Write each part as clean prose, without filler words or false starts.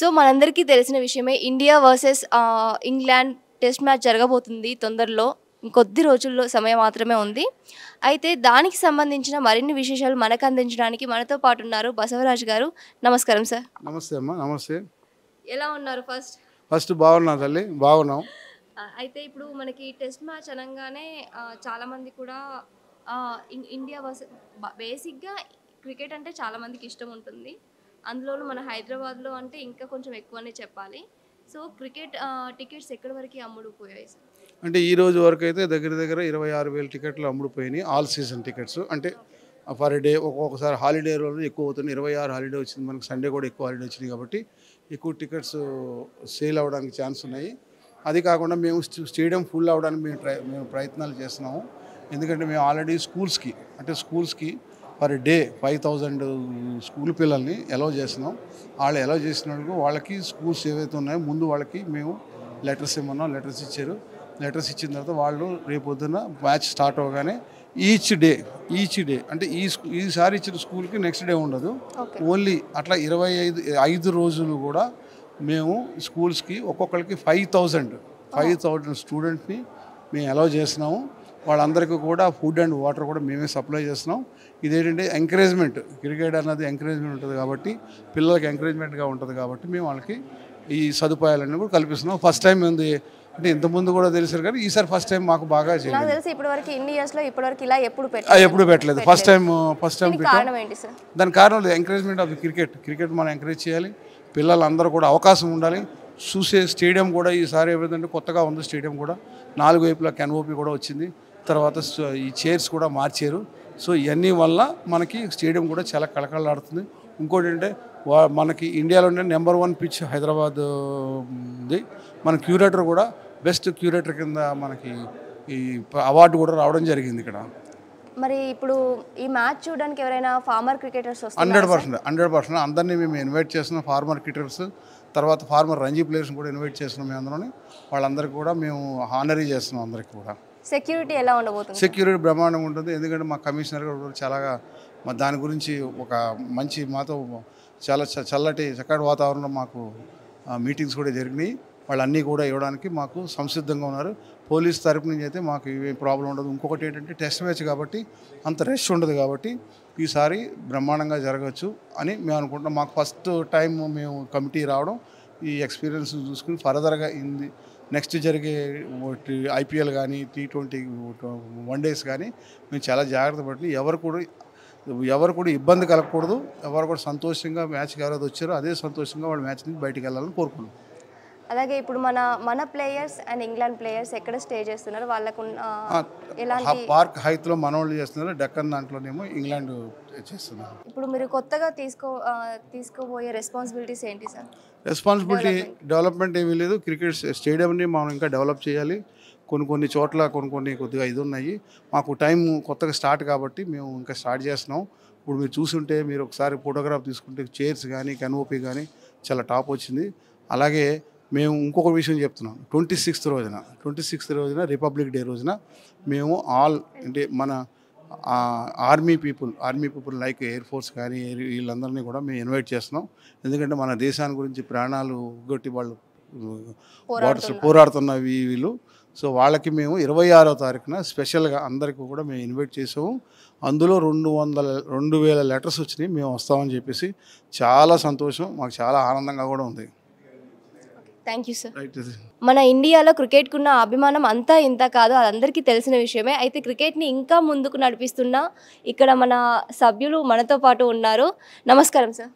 So మనందరికీ తెలిసిన విషయమే India versus England test match జరగబోతుంది తొందరలో. ఇంకొద్ది రోజుల్లో సమయం మాత్రమే ఉంది. అయితే దానికి సంబంధించిన మరిన్ని విశేషాలు మనకు అందించడానికి మనతో పాటు ఉన్నారు బసవరాజ్ గారు. నమస్కారం సార్. నమస్తే అమ్మా. నమస్తే. ఎలా ఉన్నారు? ఫస్ట్ బాగున్నా తల్లి, బాగున్నాం. అయితే ఇప్పుడు మనకి టెస్ట్ మ్యాచ్ అనగానే చాలామంది కూడా ఇండియా వర్సెస్ బేసిక్గా క్రికెట్ అంటే చాలామందికి ఇష్టం ఉంటుంది. అందులోనూ మన హైదరాబాద్లో అంటే ఇంకా కొంచెం ఎక్కువనే చెప్పాలి. సో క్రికెట్ టికెట్స్ ఎక్కడి వరకు అమ్ముడుపోయాయి సార్? అంటే ఈ రోజు వరకు అయితే దగ్గర 26,000 టికెట్లు అమ్ముడుపోయినాయి. All season tickets. అంటే పర్ డే ఒక్కొక్కసారి హాలిడే రోజు ఎక్కువ అవుతుంది. 26 హాలిడే వచ్చింది మనకు, సండే కూడా ఎక్కువ హాలిడే వచ్చినాయి కాబట్టి ఎక్కువ టికెట్స్ సేల్ అవ్వడానికి ఛాన్స్ ఉన్నాయి. అది కాకుండా మేము స్టేడియం ఫుల్ అవ్వడానికి మేము ప్రయత్నాలు చేస్తున్నాము. ఎందుకంటే మేము ఆల్రెడీ స్కూల్స్కి పర్ డే 5,000 స్కూల్ పిల్లల్ని అలౌ చేస్తున్నాం. వాళ్ళు అలౌ చేసినందుకు వాళ్ళకి స్కూల్స్ ఏవైతే ఉన్నాయో ముందు వాళ్ళకి మేము లెటర్స్ ఇవ్వమన్నాం. లెటర్స్ ఇచ్చారు. లెటర్స్ ఇచ్చిన తర్వాత వాళ్ళు రేపొద్దున మ్యాచ్ స్టార్ట్ అవ్వగానే ఈచ్ డే అంటే ఈసారి ఇచ్చిన స్కూల్కి నెక్స్ట్ డే ఉండదు. ఓన్లీ అట్లా 25 రోజులు కూడా మేము స్కూల్స్కి ఒక్కొక్కరికి 5,000 స్టూడెంట్ని మేము అలౌ చేస్తున్నాము. వాళ్ళందరికీ కూడా ఫుడ్ అండ్ వాటర్ కూడా మేమే సప్లై చేస్తున్నాం. ఇదేంటంటే ఎంకరేజ్మెంట్, క్రికెట్ అన్నది ఎంకరేజ్మెంట్ ఉంటుంది కాబట్టి, పిల్లలకి ఎంకరేజ్మెంట్గా ఉంటుంది కాబట్టి మేము వాళ్ళకి ఈ సదుపాయాలన్నీ కూడా కల్పిస్తున్నాం. ఫస్ట్ టైం ఉంది అంటే ఇంతకుముందు కూడా తెలిసారు కానీ ఈసారి ఫస్ట్ టైం మాకు బాగా చేయాలి. ఎప్పుడు పెట్టలేదు. ఫస్ట్ టైం దాని కారణం ఎంకరేజ్మెంట్ ఆఫ్ ది క్రికెట్ మనం ఎంకరేజ్ చేయాలి. పిల్లలందరూ కూడా అవకాశం ఉండాలి. చూసే స్టేడియం కూడా ఈసారి ఏమైందంటే కొత్తగా ఉంది. స్టేడియం కూడా 4 వైపులా కెన్ఓపీ కూడా వచ్చింది. తర్వాత ఈ చైర్స్ కూడా మార్చారు. సో ఇవన్నీ వల్ల మనకి స్టేడియం కూడా చాలా కళకళలాడుతుంది. ఇంకోటి అంటే మనకి ఇండియాలోనే నెంబర్ 1 పిచ్ హైదరాబాద్ ఉంది. మన క్యూరేటర్ కూడా బెస్ట్ క్యూరేటర్ కింద మనకి ఈ అవార్డు కూడా రావడం జరిగింది ఇక్కడ. మరి ఇప్పుడు ఈ మ్యాచ్ చూడడానికి ఎవరైనా ఫార్మర్ క్రికెటర్స్ వస్తారు? 100% అందరినీ మేము ఇన్వైట్ చేస్తున్నాం. ఫార్మర్ క్రికెటర్స్, తర్వాత ఫార్మర్ రంజీ ప్లేయర్స్ని కూడా ఇన్వైట్ చేస్తున్నాం. మేము అందులోని వాళ్ళందరికీ కూడా మేము హానరీ చేస్తున్నాం. అందరికీ కూడా సెక్యూరిటీ ఎలా ఉండబోతుంది? సెక్యూరిటీ బ్రహ్మాండంగా ఉంటుంది. ఎందుకంటే మా కమిషనర్ కూడా చాలా దాని గురించి ఒక మంచి మాతో చాలా చక్కటి వాతావరణంలో మాకు మీటింగ్స్ కూడా జరిగినాయి. వాళ్ళన్నీ కూడా ఇవ్వడానికి మాకు సంసిద్ధంగా ఉన్నారు. పోలీస్ తరపు నుంచి అయితే మాకు ఏం ప్రాబ్లం ఉండదు. ఇంకొకటి ఏంటంటే టెస్ట్ మ్యాచ్ కాబట్టి అంత రష్ ఉండదు కాబట్టి ఈసారి బ్రహ్మాండంగా జరగవచ్చు అని మేము అనుకుంటున్నాం. మాకు ఫస్ట్ టైం మేము కమిటీ రావడం, ఈ ఎక్స్పీరియన్స్ చూసుకుని ఫర్దర్గా నెక్స్ట్ జరిగే IPL కానీ T20 వన్డేస్ కానీ మేము చాలా జాగ్రత్త పడి ఎవరు కూడా ఇబ్బంది కలగకూడదు. ఎవరు కూడా సంతోషంగా మ్యాచ్కి ఎవరైతే వచ్చారో అదే సంతోషంగా వాళ్ళు మ్యాచ్ నుంచి బయటికి వెళ్ళాలని కోరుకున్నాం. అలాగే ఇప్పుడు మన ప్లేయర్స్ అండ్ ఇంగ్లాండ్ ప్లేయర్స్ ఎక్కడ స్టే చేస్తున్నారు? వాళ్ళకు పార్క్ హైత్లో మనోళ్ళు చేస్తున్నారు. డెక్కన్ దాంట్లోనేమో ఇంగ్లాండ్ చేస్తున్నారు. ఇప్పుడు మీరు కొత్తగా తీసుకోబోయే రెస్పాన్సిబిలిటీస్ ఏంటి సార్? రెస్పాన్సిబిలిటీ డెవలప్మెంట్ ఏమీ లేదు. క్రికెట్ స్టేడియంని మనం ఇంకా డెవలప్ చేయాలి. కొన్ని చోట్ల కొద్దిగా ఇది ఉన్నాయి. మాకు టైం కొత్తగా స్టార్ట్ కాబట్టి మేము ఇంకా స్టార్ట్ చేస్తున్నాం. ఇప్పుడు మీరు చూసుంటే మీరు ఒకసారి ఫోటోగ్రాఫ్ తీసుకుంటే చైర్స్ కానీ కెన్ఓపీ కానీ చాలా టాప్ వచ్చింది. అలాగే మేము ఇంకొక విషయం చెప్తున్నాం. 26th రోజున రిపబ్లిక్ డే రోజున మేము అంటే మన army people like air force కానీ వీళ్ళందరినీ కూడా మేము ఇన్వైట్ చేస్తున్నాం. ఎందుకంటే మన దేశాన్ని గురించి ప్రాణాలు గొట్టి వాళ్ళు పోరాడుతున్న వీళ్ళు. సో వాళ్ళకి మేము 26వ తారీఖున స్పెషల్గా అందరికీ కూడా మేము ఇన్వైట్ చేసాము. అందులో 2,000 లెటర్స్ వచ్చినాయి. మేము వస్తామని చెప్పేసి చాలా సంతోషం, మాకు చాలా ఆనందంగా కూడా ఉంది. Thank you sir. మన ఇండియాలో క్రికెట్కున్న అభిమానం అంతా ఇంత కాదు, అది అందరికీ తెలిసిన విషయమే. అయితే క్రికెట్ని ఇంకా ముందుకు నడిపిస్తున్న ఇక్కడ మన సభ్యులు మనతో పాటు ఉన్నారు. నమస్కారం సార్.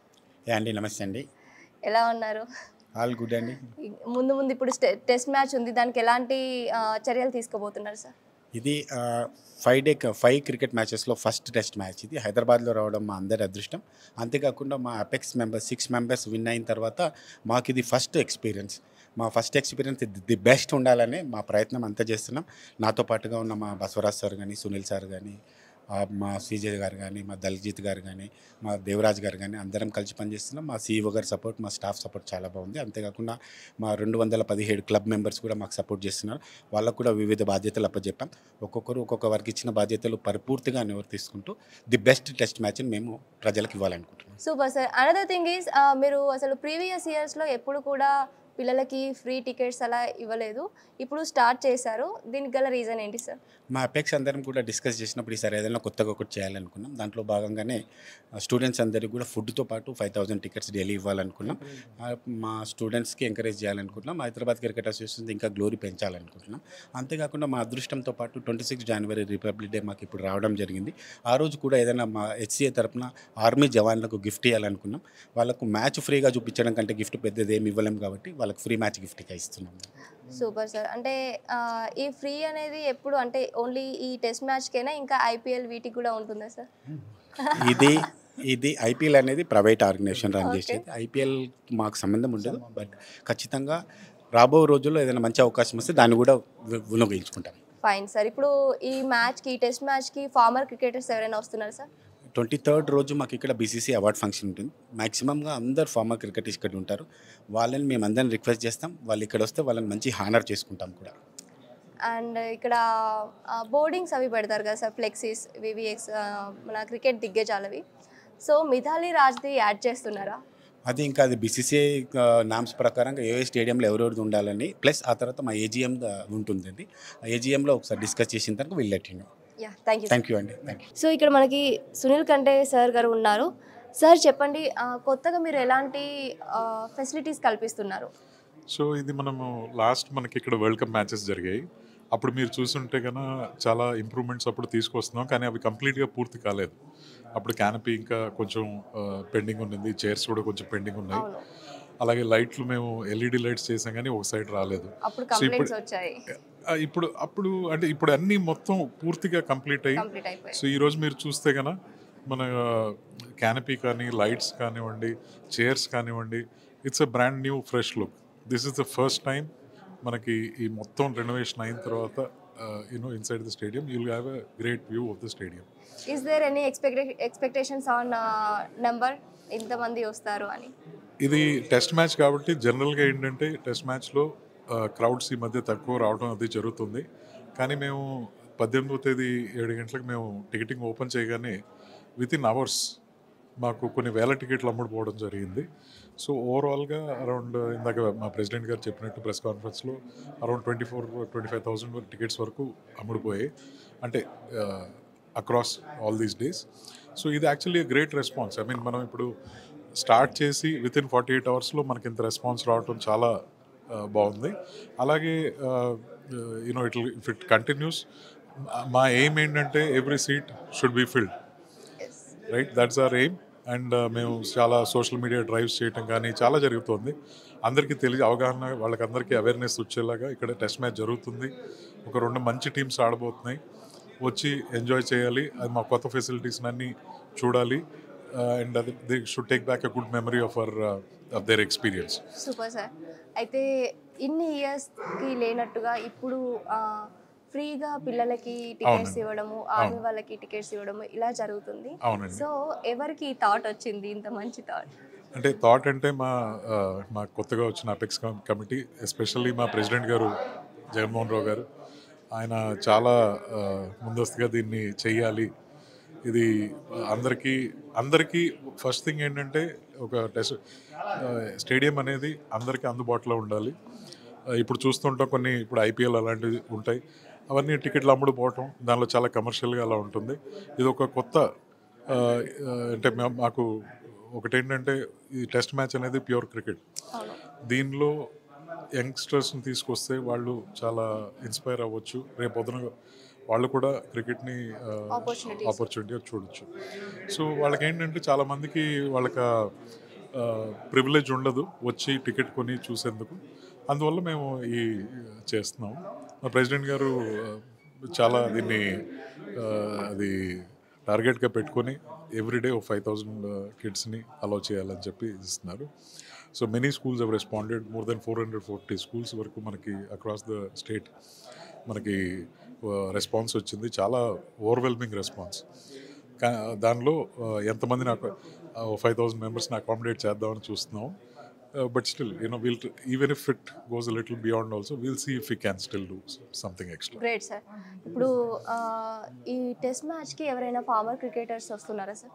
అండి. నమస్తే అండి. ఎలా ఉన్నారు? ఆల్ గుడ్ అండి. ముందు ఇప్పుడు టెస్ట్ మ్యాచ్ ఉంది, దానికి ఎలాంటి చర్యలు తీసుకోబోతున్నారు సార్? ఇది 5 క్రికెట్ మ్యాచెస్లో ఫస్ట్ టెస్ట్ మ్యాచ్. ఇది హైదరాబాద్లో రావడం మా అందరి అదృష్టం. అంతేకాకుండా మా అపెక్స్ మెంబర్స్ 6 మెంబర్స్ విన్ అయిన తర్వాత మాకు ఇది ఫస్ట్ ఎక్స్పీరియన్స్. మా ఫస్ట్ ఎక్స్పీరియన్స్ ది బెస్ట్ ఉండాలని మా ప్రయత్నం అంతా చేస్తున్నాం. నాతో పాటుగా ఉన్న మా బసవరాజ్ సార్ కానీ, సునీల్ సార్ కానీ, మా సీజే గారు కానీ, మా దల్జిత్ గారు కానీ, మా దేవరాజ్ గారు కానీ అందరం కలిసి పనిచేస్తున్నాం. మా సీఈఓ గారి సపోర్ట్, మా స్టాఫ్ సపోర్ట్ చాలా బాగుంది. అంతేకాకుండా మా 217 క్లబ్ మెంబర్స్ కూడా మాకు సపోర్ట్ చేస్తున్నారు. వాళ్ళకు కూడా వివిధ బాధ్యతలు అప్పచెప్పాం. ఒక్కొక్కరు ఒక్కొక్క వారికి ఇచ్చిన బాధ్యతలు పరిపూర్తిగా నిర్వర్తిస్తుంటూ ది బెస్ట్ టెస్ట్ మ్యాచ్ని మేము ప్రజలకు ఇవ్వాలనుకుంటున్నాం. Super sir. Another thing is మీరు అసలు ప్రీవియస్ ఇయర్స్లో ఎప్పుడు కూడా పిల్లలకి ఫ్రీ టికెట్స్ అలా ఇవ్వలేదు, ఇప్పుడు స్టార్ట్ చేశారు. దీనికి గల రీజన్ ఏంటి సార్? మా అపెక్స్ అందరం కూడా డిస్కస్ చేసినప్పుడు ఈసారి ఏదైనా కొత్తగా ఒకటి చేయాలనుకున్నాం. దాంట్లో భాగంగానే స్టూడెంట్స్ అందరికీ కూడా ఫుడ్తో పాటు 5000 టికెట్స్ డైలీ ఇవ్వాలనుకున్నాం. మా స్టూడెంట్స్కి ఎంకరేజ్ చేయాలనుకుంటున్నాం. హైదరాబాద్ క్రికెట్ అసోసియేషన్ ఇంకా గ్లోరీ పెంచాలనుకుంటున్నాం. అంతేకాకుండా మా అదృష్టంతో పాటు 26 జనవరి రిపబ్లిక్ డే మాకు ఇప్పుడు రావడం జరిగింది. ఆ రోజు కూడా ఏదైనా మా హెచ్సిఏ తరఫున ఆర్మీ జవాన్లకు గిఫ్ట్ ఇవ్వాలనుకున్నాం. వాళ్ళకు మ్యాచ్ ఫ్రీగా చూపించడం కంటే గిఫ్ట్ పెద్దది ఏమి ఇవ్వలేం కాబట్టి వాళ్ళకి ఫ్రీ మ్యాచ్ గిఫ్ట్గా ఇస్తున్నాం. Super sir. అంటే ఈ ఫ్రీ అనేది ఎప్పుడు, అంటే ఓన్లీ ఈ టెస్ట్ మ్యాచ్కేనా, ఇంకా ఐపీఎల్ వీటికి కూడా ఉంటుందా సార్? ఇది ఐపీఎల్ అనేది ప్రైవేట్ ఆర్గనైజేషన్ రన్ చేసేది. ఐపీఎల్ మాకు సంబంధం ఉండదు. బట్ ఖచ్చితంగా రాబో రోజుల్లో ఏదైనా మంచి అవకాశం వస్తే దాన్ని కూడా వినియోగించుకుంటాం. Fine sir. ఇప్పుడు ఈ మ్యాచ్కి, ఈ టెస్ట్ మ్యాచ్కి ఫార్మర్ క్రికెటర్స్ ఎవరైనా వస్తున్నారు సార్? 23rd రోజు మాకు ఇక్కడ బీసీసీ అవార్డ్ ఫంక్షన్ ఉంటుంది. మ్యాక్సిమంగా అందరు ఫార్మర్ క్రికెటర్స్ ఇక్కడ ఉంటారు. వాళ్ళని మేము అందరిని రిక్వెస్ట్ చేస్తాం. వాళ్ళు ఇక్కడ వస్తే వాళ్ళని మంచి హానర్ చేసుకుంటాం కూడా. అండ్ ఇక్కడ బోర్డింగ్స్ అవి పెడతారు కదా సార్, ఫ్లెక్సీస్, వివిఎక్స్, మన క్రికెట్ దిగ్గజాలవి. సో మిథాలీ రాజ్ది యాడ్ చేస్తున్నారా? అది ఇంకా అది బీసీసీఐ నామ్స్ ప్రకారంగా ఏ స్టేడియంలో ఎవరెవరిది ఉండాలని, ప్లస్ ఆ తర్వాత మా ఏజీఎం ఉంటుందండి. ఆ ఏజీఎంలో ఒకసారి డిస్కస్ చేసిన తర్వాత వెళ్ళట్టు. థ్యాంక్ యూ అండి. Thank you. సో ఇక్కడ మనకి సునీల్ కంటే సార్ గారు ఉన్నారు. సార్ చెప్పండి, కొత్తగా మీరు ఎలాంటి ఫెసిలిటీస్ కల్పిస్తున్నారు? సో ఇది మనము మనకి ఇక్కడ వరల్డ్ కప్ మ్యాచెస్ జరిగాయి. అప్పుడు మీరు చూస్తుంటే కన్నా చాలా ఇంప్రూవ్మెంట్స్ అప్పుడు తీసుకొస్తున్నాం, కానీ అవి కంప్లీట్గా పూర్తి కాలేదు. అప్పుడు క్యానపీ ఇంకా కొంచెం పెండింగ్ ఉన్నది, చైర్స్ కూడా కొంచెం పెండింగ్ ఉన్నాయి. అలాగే లైట్లు మేము ఎల్ఈడి లైట్స్ చేసాం కానీ ఒక సైడ్ రాలేదు. సో ఇప్పుడు అంటే ఇప్పుడు అన్నీ మొత్తం పూర్తిగా కంప్లీట్ అయ్యి, సో ఈరోజు మీరు చూస్తే కన్నా మన క్యానపీ కానీ, లైట్స్ కానివ్వండి, చైర్స్ కానివ్వండి, it's a brand new fresh look. This is the first time మనకి ఈ మొత్తం రెనోవేషన్ అయిన తర్వాత inside the stadium you will have a great view of the stadium. Is there any expectations on number, ఎంతమంది వస్తారు అని? ఇది టెస్ట్ మ్యాచ్ కాబట్టి జనరల్గా ఏంటంటే టెస్ట్ మ్యాచ్లో క్రౌడ్స్ ఈ మధ్య తక్కువ రావడం అది జరుగుతుంది. కానీ మేము 18వ తేదీ 7 గంటలకు మేము టికెటింగ్ ఓపెన్ చేయగానే వితిన్ అవర్స్ మాకు కొన్ని వేల టికెట్లు అమ్ముడుపోవడం జరిగింది. సో ఓవరాల్గా అరౌండ్ ఇందాక మా ప్రెసిడెంట్ గారు చెప్పినట్టు ప్రెస్ కాన్ఫరెన్స్లో అరౌండ్ 24,000-25,000 టికెట్స్ వరకు అమ్ముడుపోయాయి, అంటే across all these days. So ఇది actually great response. I mean మనం ఇప్పుడు స్టార్ట్ చేసి వితిన్ 48 అవర్స్లో మనకి ఇంత రెస్పాన్స్ రావడం చాలా బాగుంది. అలాగే ఇఫ్ ఇట్ కంటిన్యూస్, మా ఎయిమ్ ఏంటంటే every seat should be filled, right? That's our aim. And మేము చాలా సోషల్ మీడియా డ్రైవ్స్ చేయటం కానీ చాలా జరుగుతుంది. అందరికీ అవగాహన, వాళ్ళకందరికీ అవేర్నెస్ వచ్చేలాగా ఇక్కడ టెస్ట్ మ్యాచ్ జరుగుతుంది. ఒక 2 మంచి టీమ్స్ ఆడబోతున్నాయి, వచ్చి ఎంజాయ్ చేయాలి. అది మా కొత్త ఫెసిలిటీస్ అన్నీ చూడాలి. And they should take back a good memory of their experience. Super sir. అయితే ఇన్ని ఇయర్స్కి లేనట్టుగా ఇప్పుడు ఫ్రీగా పిల్లలకి టికెట్స్ ఇవ్వడము, ఆర్మీ వాళ్ళకి టికెట్స్ ఇవ్వడము ఇలా జరుగుతుంది. సో ఎవరికి థాట్ వచ్చింది, ఇంత మంచి థాట్? అంటే థాట్ అంటే మా కొత్తగా వచ్చిన అపెక్స్ కమిటీ, ఎస్పెషల్లీ మా ప్రెసిడెంట్ గారు జగన్మోహన్ రావు గారు, ఆయన చాలా ముందస్తుగా దీన్ని చెయ్యాలి. ఇది అందరికీ ఫస్ట్ థింగ్ ఏంటంటే ఒక స్టేడియం అనేది అందరికీ అందుబాటులో ఉండాలి. ఇప్పుడు చూస్తుంటాం కొన్ని, ఇప్పుడు ఐపీఎల్ అలాంటివి ఉంటాయి, అవన్నీ టికెట్లు అమ్ముడుపోవటం, దానిలో చాలా కమర్షియల్గా అలా ఉంటుంది. ఇది ఒక కొత్త అంటే మాకు ఒకటేంటంటే ఈ టెస్ట్ మ్యాచ్ అనేది ప్యూర్ క్రికెట్. దీనిలో యంగ్స్టర్స్ని తీసుకొస్తే వాళ్ళు చాలా ఇన్స్పైర్ అవ్వచ్చు. రేపు పొద్దున వాళ్ళు కూడా క్రికెట్ని ఆపర్చునిటీగా చూడొచ్చు. సో వాళ్ళకి ఏంటంటే చాలామందికి వాళ్ళకి ప్రివిలేజ్ ఉండదు వచ్చి టికెట్ కొని చూసేందుకు. అందువల్ల మేము ఈ చేస్తున్నాం. మా ప్రెసిడెంట్ గారు చాలా దీన్ని అది టార్గెట్గా పెట్టుకొని ఎవ్రీడే 5,000 కిడ్స్ని అలౌ చేయాలని చెప్పి ఇస్తున్నారు. So many schools have responded. More than 440 schools వరకు మనకి అక్రాస్ ద స్టేట్ మనకి రెస్పాన్స్ వచ్చింది, చాలా ఓవర్వెల్మింగ్ రెస్పాన్స్. దానిలో ఎంతమంది నాకు 5,000 మెంబర్స్ని అకామిడేట్ చేద్దామని చూస్తున్నాం. But still, we'll even if it goes a little beyond also, we'll see if we can still do something extra. Great sir. ఇప్పుడు ఈ టెస్ట్ మ్యాచ్కి ఎవరైనా ఫార్మర్ క్రికెటర్స్ వస్తున్నారా సార్?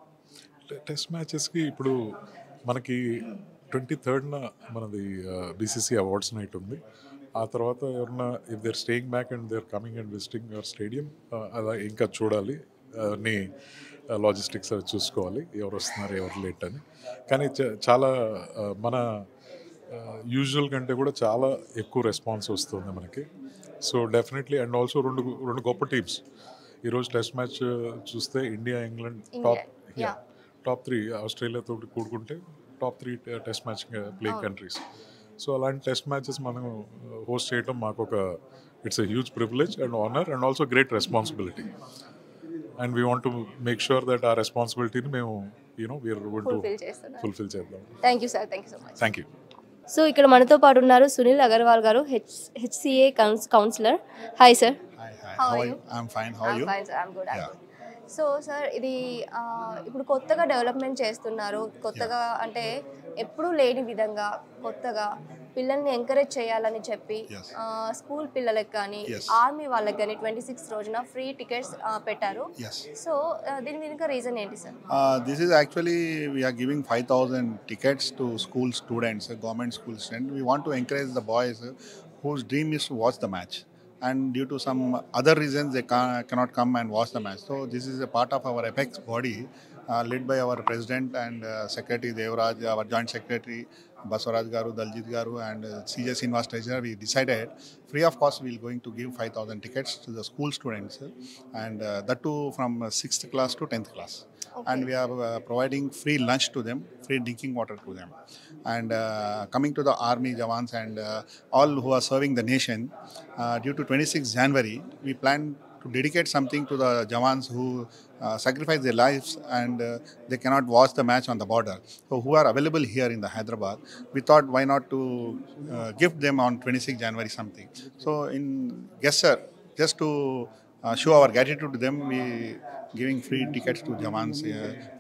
టెస్ట్ మ్యాచెస్కి ఇప్పుడు మనకి 23rd మనది బీసీసీ అవార్డ్స్ నైట్ ఉంది. ఆ తర్వాత ఎవరన్నా if they're staying back and they're coming and visiting our stadium, అలా ఇంకా చూడాలి, అన్ని లాజిస్టిక్స్ అవి చూసుకోవాలి, ఎవరు వస్తున్నారు ఎవరు లేట్ అని. కానీ చాలా మన యూజువల్ కంటే కూడా చాలా ఎక్కువ రెస్పాన్స్ వస్తుంది మనకి. సో డెఫినెట్లీ, అండ్ ఆల్సో రెండు గొప్ప టీమ్స్ ఈరోజు టెస్ట్ మ్యాచ్ చూస్తే ఇండియా, ఇంగ్లాండ్ టాప్ 3, ఆస్ట్రేలియాతో కూడుకుంటే top 3 test match playing countries. So అలాంటి టెస్ట్ మ్యాచెస్ మనం హోస్ట్ చేయడం మాకు ఒక it's a huge privilege and honour and also great responsibility. And we want to make sure that ఆ రెస్పాన్సిబిలిటీని మేము వీఆర్ గోయింగ్ టు ఫుల్ఫిల్ చేద్దాం. Thank you sir. Thank you so much. Thank you. So ఇక్కడ మనతో పాటు ఉన్నారు సునీల్ అగర్వాల్ గారు, HCA councillor. Hi sir. How are you? I'm fine. How are you? Fine sir. I'm good. So sir, ఇది ఇప్పుడు కొత్తగా development చేస్తున్నారు. కొత్తగా అంటే ఎప్పుడూ లేని విధంగా కొత్తగా పిల్లల్ని ఎంకరేజ్ చేయాలని చెప్పి స్కూల్ పిల్లలకు కానీ ఆర్మీ వాళ్ళకి కానీ 26 రోజున ఫ్రీ టికెట్స్ పెట్టారు. సో దీని వెనుక రీజన్ ఏంటి sir? This is actually we are giving 5,000 tickets to school students, government school students. We want to encourage the boys whose dream is to watch the match. And due to some other reasons, they cannot come and watch the match. So this is a part of our Apex body, led by our president and secretary Devraj, our joint secretary Baswaraj Garu, Daljit Garu, and CJ Srinivas treasurer. We decided free of cost we are going to give 5,000 tickets to the school students, and that too from 6th class to 10th class. Okay. And we are providing free lunch to them, free drinking water to them. And coming to the army jawans and all who are serving the nation, due to 26 January, we plan to dedicate something to the jawans who sacrifice their lives and they cannot watch the match on the border. So who are available here in the Hyderabad, we thought why not to gift them on 26 January something. So in gesture, just to show our gratitude to them, we giving free tickets to jawans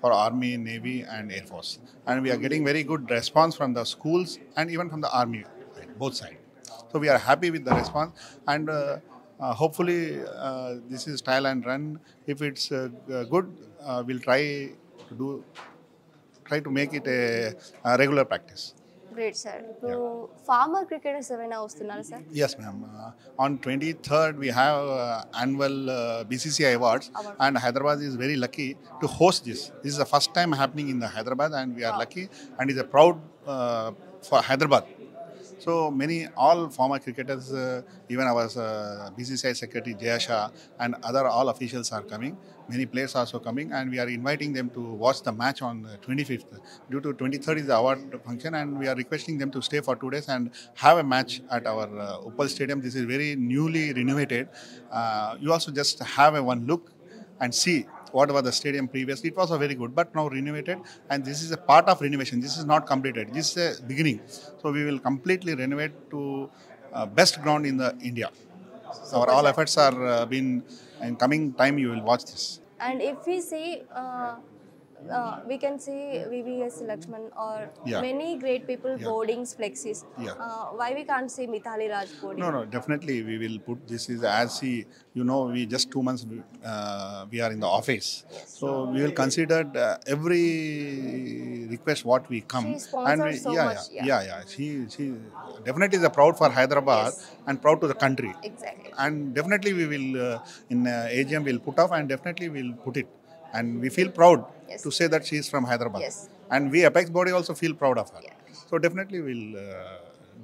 for army, navy and air force. And we are getting very good response from the schools and even from the army, both sides. So we are happy with the response, and hopefully this is trial and run. If it's good, we'll try to make it a regular practice. Great sir. ఇప్పుడు farmer cricketers ఎవరైనా వస్తున్నారా sir? Yes ma'am. On 23rd we have annual BCCI awards, and Hyderabad is very lucky to host this. This is the first time happening in the Hyderabad, and we are lucky, and it's a proud for Hyderabad. So all former cricketers, even our BCCI secretary Jaya Shah and all officials are coming. Many players are also coming, and we are inviting them to watch the match on 25th. Due to 23rd is the award function, and we are requesting them to stay for 2 days and have a match at our Uppal Stadium. This is very newly renovated. You also just have one look and see what was the stadium previously. It was very good, but now renovated, and this is a part of renovation. This is not completed. This is a beginning. So we will completely renovate to best ground in the India. Our all efforts are been in coming time. You will watch this. And if we see, we can see VVS Lakshman or many great people boardings, flexes. Why we can't see Mithali Raj boarding? No, definitely we will put this is as we just 2 months we are in the office. So we will consider every request what we come. She sponsors so much. She definitely is a proud for Hyderabad and proud to the country. Exactly. And definitely we will in AGM we'll put off, and definitely we'll put it. And we feel proud to say that she is from Hyderabad. Yes. And we Apex body also feel proud of her. So definitely we'll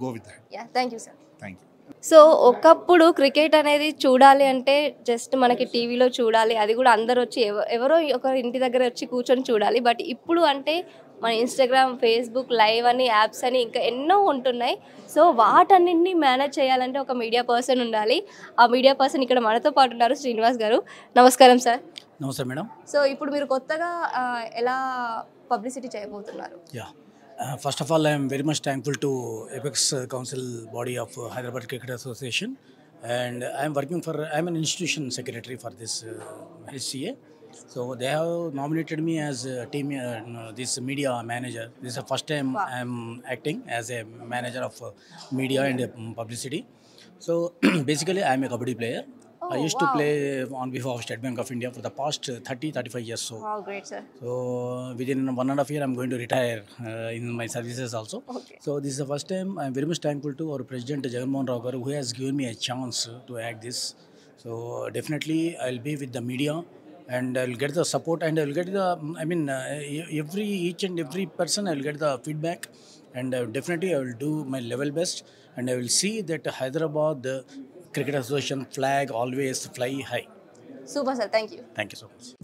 go with that. Yeah, thank you sir. Thank you. So ఒకప్పుడు cricket అనేది చూడాలి అంటే just మనకి టీవీలో చూడాలి, అది కూడా అందరు వచ్చి ఎవరో ఒకరి ఇంటి దగ్గర వచ్చి కూర్చొని చూడాలి. బట్ ఇప్పుడు అంటే మన ఇన్స్టాగ్రామ్, ఫేస్బుక్ లైవ్ అని, యాప్స్ అని ఇంకా ఎన్నో ఉంటున్నాయి. సో వాటన్నింటినీ మేనేజ్ చేయాలంటే ఒక మీడియా పర్సన్ ఉండాలి. ఆ మీడియా పర్సన్ ఇక్కడ మనతో పాటు ఉన్నారు, శ్రీనివాస్ గారు. నమస్కారం సార్. నమస్తే మేడం. సో ఇప్పుడు మీరు కొత్తగా ఎలా పబ్లిసిటీ చేయబోతున్నారు? First of all, I am very much thankful to Apex Council body of Hyderabad Cricket Association and I'm working for, I'm an institution secretary for this HCA. So they have nominated me as a team, no, this media manager. This is the first time I'm acting as a manager of media and publicity. So basically I'm a kabaddi player. I used to play on behalf of State Bank of India for the past 30-35 years. So, Wow, great, sir. so within 1.5 year, I'm going to retire in my services also. Okay. So this is the first time. I'm very much thankful to our President Jagan Mohan Rao garu, who has given me a chance to act this. So definitely I'll be with the media, and I'll get the support, and I'll get the, each and every person I'll get the feedback, and definitely I will do my level best, and I will see that Hyderabad Cricket Association flag always fly high. Super, sir. Thank you. Thank you so much.